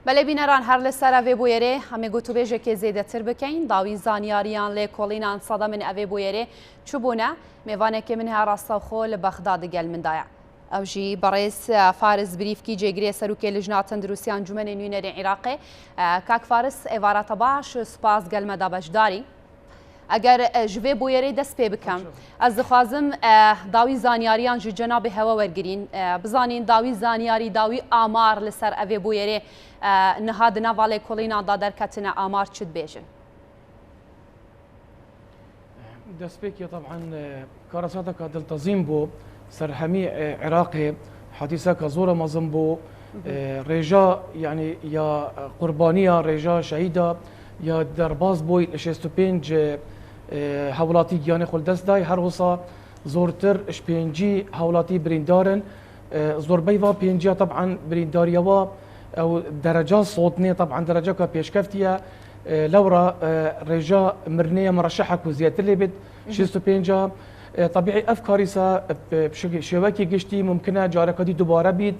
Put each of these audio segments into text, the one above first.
بله بینران هر لسر اوی بویره همه گوتو بیجه که زیده تر بکین داوی زانیاریان لی کولینان صدا من اوی بویره چوبونه میوانه که من هراستا خول بغداد گل من دایا او جی برئیس فارس بریف کی جگری سروکی لجنه تندرستی انجمن نوینر عراقی کاک فارس ایوارات باش سپاس گل مدابش داری اگر جوی بویره دست پی بکم از دخوازم داوی زانیاریان جو جناب هوا ورگرین بزانین داوی زانیاری داوی آمار لسر اوی بویره نهاد نوالی کلینا دادر کتنا آمار چد بیجن دست پیکی طبعا کارساتا که دلتزیم بو سر همی عراقی حدیثه که زور مزم بو رجا يعني يا قربانية رجا شهيدة يا درباز بوي 65 هولاتي جياني خل دست داي هر وصا زورتر شبينجي هولاتي بريندارن زور بيوا بينجي طبعا برينداريوا او درجات صوتني طبعا درجة كبيشكفتيا لورا رجا مرنية مرشحة كوزيات اللي بد 65 طبيعي افكاريسا بشكل شبكي قشتي ممكنه جاركدي دوباره بيد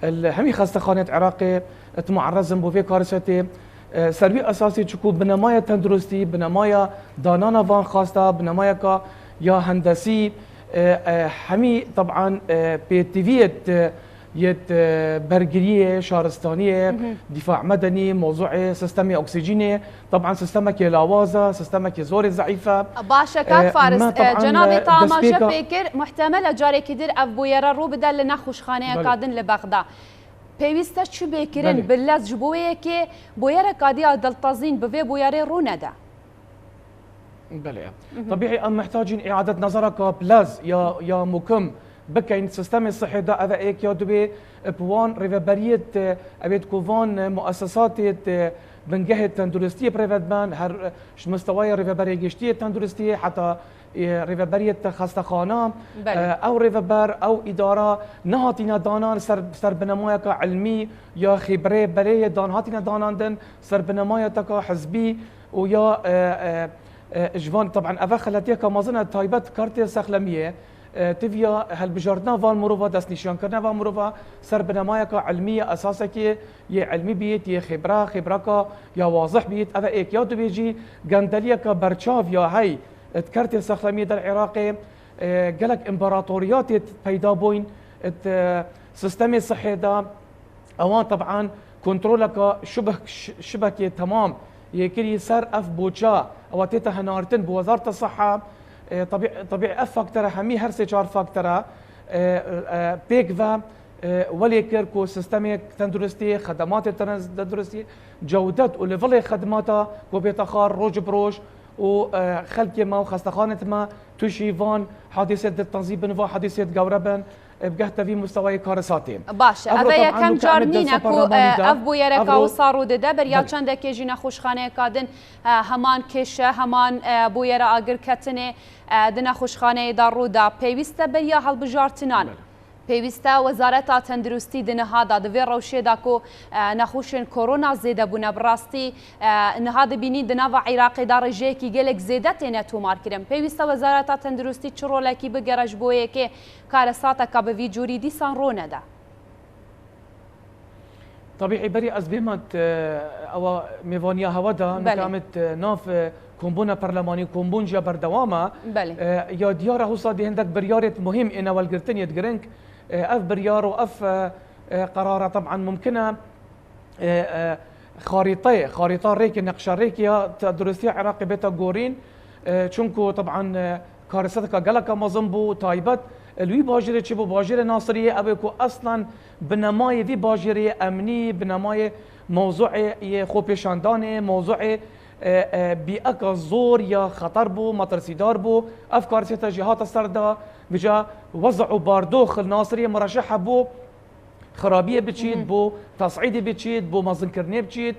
همي خاصه خانه عراقي تمعرض بو في كارثه سروي اساسي تشكو بنمايه تندرستي بنمايه دانانا فان خاصه بنمايه كا يا هندسي همي طبعا بتيفيت يت برجريه شارستانيه دفاع مدني موضوع سيستم اكسجيني طبعا سيستمك لاوازه سيستمك زور ضعيفه باشا كاك فارس جنابي طاما فكر محتمل جاري كدير ابو يرا رو بدل نخوش خانه كادن لبغداد بيوستا شو بكرن باللاز جبويه كي بويرا كادي دلتازين بفي بويرا رو ندا بلى طبيعي ام محتاجين اعاده نظرك بلاز يا مكم بكين سيستم الصحي دا اذا ايك يا دبي بوان ريفابريت ابيت كوفان مؤسسات بنجهه تندرستيه بريفات بان هر مستوى ريفابري جشتيه تندرستيه حتى ريفابريت خاصه او ريفابر او اداره نهاتينا دانان سر بنمايك علمي يا خبره بري دان هاتينا داناندن سر بنمايك حزبي ويا جوان طبعا افخلتيك مازنه تايبت كارتي سخلميه تفيا هالبجاردنا فان مروفا دست نشان كرنا فان مروفا سر بنمايك علميه اساسك يا علمي بيت يا خبرك يا واضح بيت اذا ايك يا دبيجي غندليك برشاف يا هي تكرتي سخلميه العراقي قالك امبراطوريات بيدا بوين سيستم الصحي دا اوان طبعا كنترولك شبكه تمام يكري سر اف بوتشا او تيتا هنارتن بوزاره الصحه طبيعي اف فاكتورا همي هرسي 4 فاكتورا بيك فا ولي كيركو سيستميك تندرستي خدمات التندرستي جودت وليفل خدماتها وبيتخار روج بروج وخلق ما وخاصة ما توشي فان حادثة التنظيم بنفا حادثة جوربن بقهت في مستوى كارثاتين باشا أبا كم جارنينا كو أف بويركا وصاروا دبر يا چند كيجينا خوشخانه كادن همان كشه همان بويرا آگر كتنه دنا خوشخانه دارو دا بيوستا بريا هالبجارتنان پیوسته وزارت تندرستی دنها داد و روشه داکو نخوشن کرونا زیده بونه براستی نهاد بینی دنوا عراق دار جیکی گلک زیده تینه تو مارکرم پیوسته وزارت تندرستی چرو کی بگرش بویه که کارساتا که به جوری دیسان رو نده طبيعي بري ازبيمت او ميفانيا هودا نكامت ناف كومبونا برلماني كومبونجا بردوامه يا ديار هوسا دي عندك بريارة مهم انا والقرتن يدقرنك اف بريار واف قراره طبعا ممكنه خريطه ريك نقشه ريك يا تدرسيه عراقي بيتا جورين چونكو طبعا كارثتك قالك مازنبو تايبت الوي باجري تشبو باجري ناصريه ابيكو اصلا بنماي في باجري امني بنماي موضوع خوبيشانداني موضوع بيئك الزور يا خطر بو مترسيدار بو افكار سيتا جهات السردا بجا وضعوا باردوخ الناصريه مرشحه بو خرابيه بتشيد بو تصعيدي بتشيد بو مازنكرني بتشيد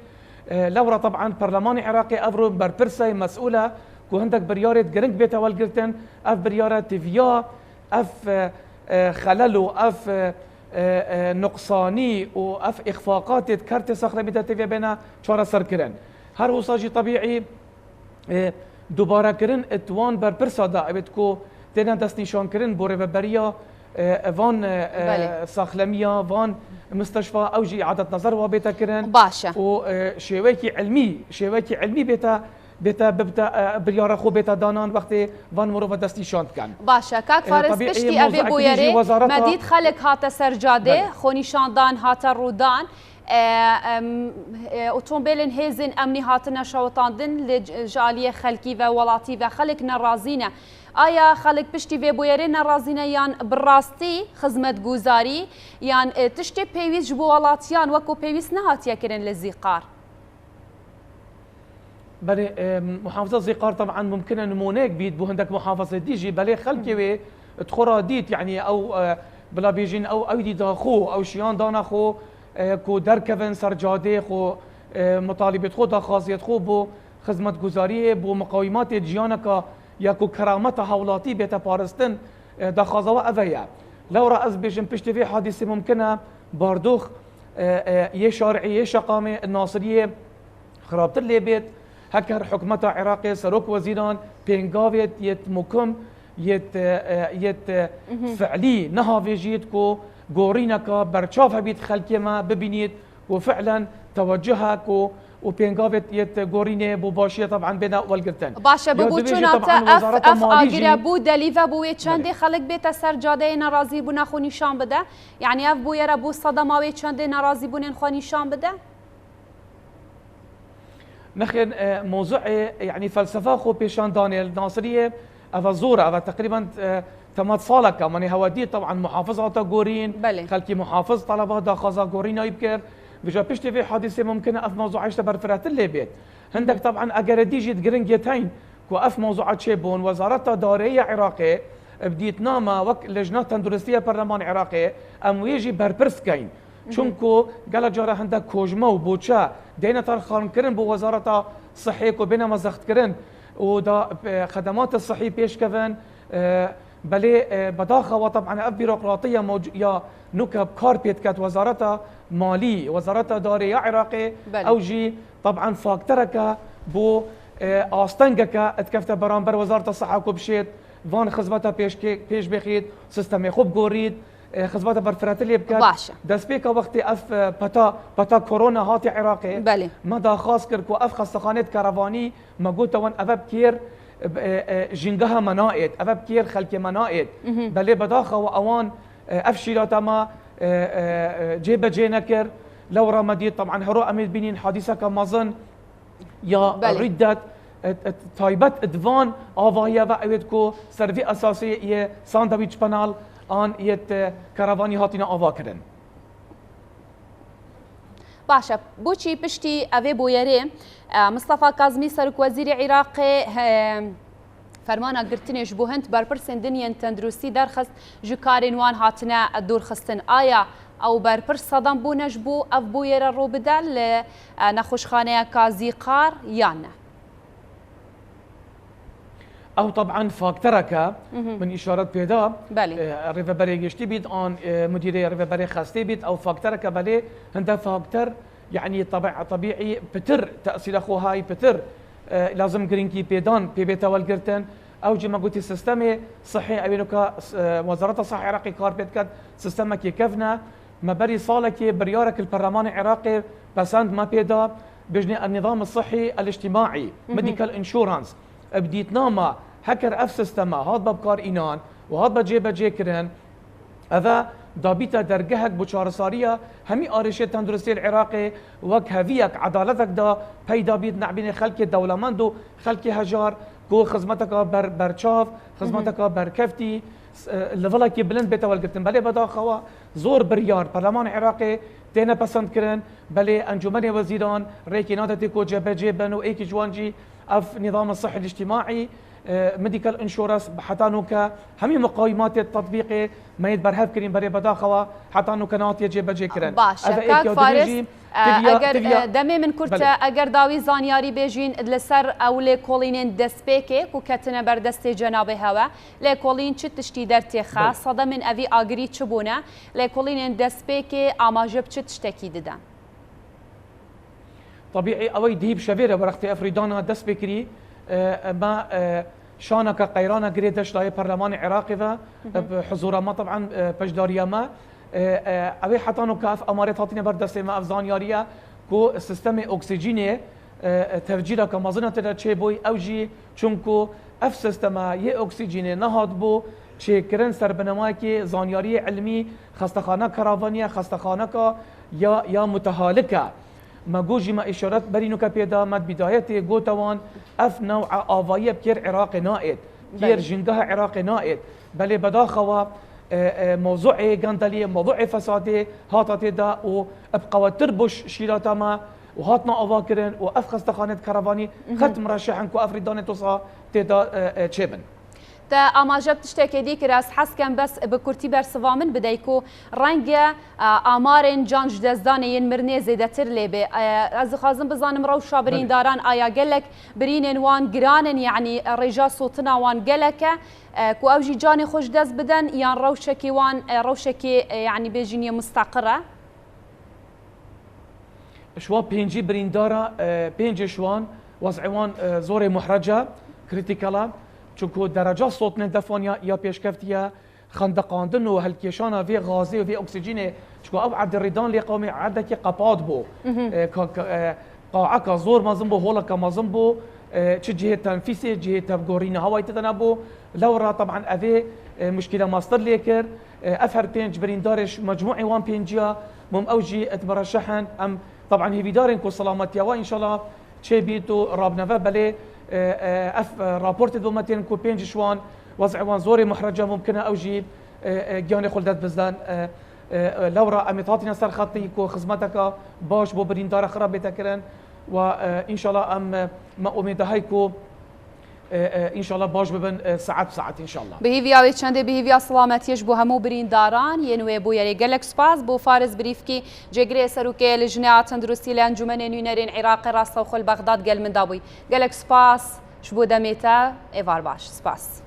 لورا طبعا برلمان عراقي افرو بربرسي مسؤوله كو عندك برياره جرنك بيتا والجرتن اف برياره تيفيا اف خلل اف نقصاني واف اخفاقات كارت صخره بيتا تيفيا بينا شورا سركرن هر وصاجي طبيعي دوباره كرن اتوان بربرسا دا بتكو تينا دست نشان كرن بو ريفابريا فان ساخلميا فان مستشفى او جي اعاده نظر وبيتا كرن باشا شێوەیەکی علمی بێتە ببتە بریارە خۆ بێتە دانان وەختێ وان مرۆڤ دەستی شاند بکەن. باشە کاک فارس پشتی ئەبێ بۆیەرێ مەدید خەلک هاتە سەرجادێ خۆنیشاندان هاتە ڕوودان ئۆتۆمبیلن هێزن ئەمنی هاتنە شەوتاندن لە ژالیە خەلکی و وڵاتی و خەلک نەڕازینە. ئایا خەلک پشتی وێ بۆیەرێ نەڕازینە یان بڕاستی خزمەتگوزاری یان تشتێ پێویست بۆ وڵاتیان وەکو پێویست نەهاتیەکردن لە زیقار؟ بله محافظة زيقار طبعا ممكن نمونيك بيت بو هندك محافظة ديجي بله خلكي وي تخورا ديت يعني او بلا بيجين او دي داخو او شيان دانا خو كو دركفن سرجاده خو مطالبه خو داخازيت خو بو خدمت گزاري بو مقاومات جيانكا يا كو كرامت حولاتي بيتا بارستن داخازوا اويا لو راز بيجن پشت في حادثه ممكنه باردوخ يه شارعيه شقامه الناصريه خرابتر لي بيت هكر حكومة عراقي سروك وزيران بينغافيت يت مكم يت فعلي نهافي جيتكو غورينكا برشاف بيت خلكي ما ببنيت وفعلا توجهك وبينغافيت يت غوريني بو باشيه طبعا بين والقرتن باشا ببوچونا اف اگيرا بو دليفا بو چندي خلق بيت سرجاده ناراضي بو نخو نشان بده يعني اف بو يرا بو صدماوي چندي ناراضي بو نخو نشان بده نخن موضوع يعني فلسفه خو بيشان دانيال ناصريه افازوره تقريبا تمات صالك ماني هوادي طبعا محافظه غورين خلكي محافظ طلبات داخازا غورين يبكر بجا بيشتي في حادثه ممكن اف موضوع عيشته برفرات اللي بيت عندك طبعا اگر ديجي جرينجيتين كو اف موضوعات شيبون وزاره داريه عراقيه بديت ناما وك لجنه تندرستيه برلمان عراقي ام يجي بربرسكين چونكو قال جارا هندا كوجما وبوچا دينا ترخان كرن بو وزاره الصحيه كو بينا مزخت كرن ودا خدمات الصحي بيش كفن بلي بداخه وطبعا اف بيروقراطيه يا نكب كاربيت كات وزاره مالي وزاره داريه عراقي او جي طبعا فاكترك بو استنجك اتكفت برامبر وزاره الصحه كو بشيت فان خدمتها بيش بخيت سيستم خوب غوريد خدمات برفراتلي بكات دسبيكا وقت اف بتا كورونا هاتي عراقي بله مدى خاص كركو اف خستخانات كرفاني ما قلت وان افب كير جنجها منائد افب كير خلك منائد بله بداخه واوان اف شيلاتا ما جيب جينكر لو رمدي طبعا هرو اميد بينين حادثه كمازن يا ردت تايبت ادفان آواهيا و اويدكو سروي اساسي يه ساندويتش بانال آن یت کاروانی هاتینا آوا کردن. باشا بوچی پشتی اوی بویره مصطفى کاظمی سرک وزیر عراق فرمانا گرتنش بو هند برپرسن دنیان تندرستی درخست جکارین وان هاتنا دور خستن آیا او برپرس صدام بونش بو اف بویره رو بدل نخوشخانه کازی قار یا نه؟ او طبعا فاكترك من اشارات بيدا بله ريفابري جشتي بيت ان مديري ريفابري خاستي بيت او فاكترك بله هندا فاكتر يعني طبيعي بتر تاثير اخو هاي بتر لازم جرينكي بيدان بيتا والجرتن او جي ما قلتي سيستم صحي ابينوكا وزاره الصحه العراقي كاربيت كات سيستم كي كفنا ما بري صالك بريارك البرلمان العراقي بسند ما بيدا بجني النظام الصحي الاجتماعي ميديكال انشورانس بديت ناما هكر اف سيستما هاد ببكار اينان وهاد بجي كرن هذا دابيتا درجهك بشارساريه همي ارشه تندرستي العراقي وك هفيك عدالتك دا بيدا بيت نعبين خلك دولمندو خلك هجار كو خدمتك برشاف خدمتك بركفتي لفلك بلند بيتا والقتن بلي بدا خوا زور بريار برلمان عراقي تينا بسند كرن بلي انجمن وزيران ريكيناتي كو جبن وايكي جوانجي اف نظام الصحي الاجتماعي ميديكال انشورنس حتى نوكا همي مقاومات التطبيقي ما يتبرهب كريم بري بداخوا حتى نوكا نات يجي بجي كرن باشا كاك فارس اگر دمي من كرتا اگر داوي زانياري بيجين لسر او لكولين دسبيكي كو كتنا بردست جناب هوا لكولين چ تشتي درتي خاص صدا من افي اگري چبونه لكولين دسبيكي اماجب چ تشتكي ددن طبيعي اوي ديب شفيره برختي افريدانا دس بكري ما شانك قيرانا قريدش لاي برلمان عراقي بحضور ما طبعا بجداريا ما اوی حتانو که اف امارت هاتینه بر دسته ما افزانیاریه کو سیستم اکسیژینه تفجیرا که مازنه تر چه بوی او جی چونکو اف سیستم یه اکسیژینه نهاد بو چه کرن سر بنمایی که زانیاری علمی خستخانه کراوانیه خستخانه که یا متهالکه ما گوجی ما اشارت برینو که پیدا مد بدایت گوتوان اف نوع آوایی بکر عراق نائد كير جنگاه عراق نائد بل بداخوا موضوع قندلي موضوع فسادي هاتت دا وابقوا تربش شيراتا ما وهاتنا اواكرن وافخص تخانه كرفاني خط مرشحن كو افريدان توصا تدا تشيبن تا ئاماژە تشتێکی دیکراس حەسکەم بەس بە کورتی بەرسەوا من بدەیت و ڕەنگە ئامارên جانج دەستدانەیەن مرنێ زێدەتر لێبێ ئەس دixwazim bizanim rewşa birîndaran aya gelek birînên wan giran in yanî rêja sotina wan gelek e ku ew jî canê xwe ji dest bidin yan rewşekê wan rewşekê yanî bêjîniye mustaqir e شوا بينجي بريندارا بينجي شوان وضعوان زوري محرجة كريتيكالا چونكو درجات صوت ندفانيا يا بيشكفتيا خندقاندن وهالكيشانا في غازي وفي اكسجين شكو ابعد الريدان اللي قومي عندك قباد بو قاعك زور ما زنبو هولك ما زنبو تش جهه تنفيسي جهه تبغورينا هواي تتنبو لورا طبعا افي مشكله ماستر ليكر افهر بينج بريندارش مجموعي وان بينجيا مم اوجي اتبرشحن ام طبعا هي بدارين كو سلامتيا وان شاء الله تشي بيتو رابنفا بلي اف رابورت دومتين كو بينج شوان وضعوان زوري محرجه ممكنه اوجي جاني خلدت بزدان لورا اميطاتنا سر خطي كو خدمتك باش بو بريندار خراب بتكرن وان شاء الله ام ما اميد هيكو ان شاء الله باش ببن ساعات بساعات ان شاء الله بهيفيا ويتشاندي بهيفيا سلامتيش بو همو برينداران ينوي بو يري جالك سباس بو فارس بريفكي جيجري سروكي لجناعة تندرستي لانجمن نينرين عراقي راستا وخل بغداد قال من دابوي جالك سباس شبو دميتا ايفار باش سباس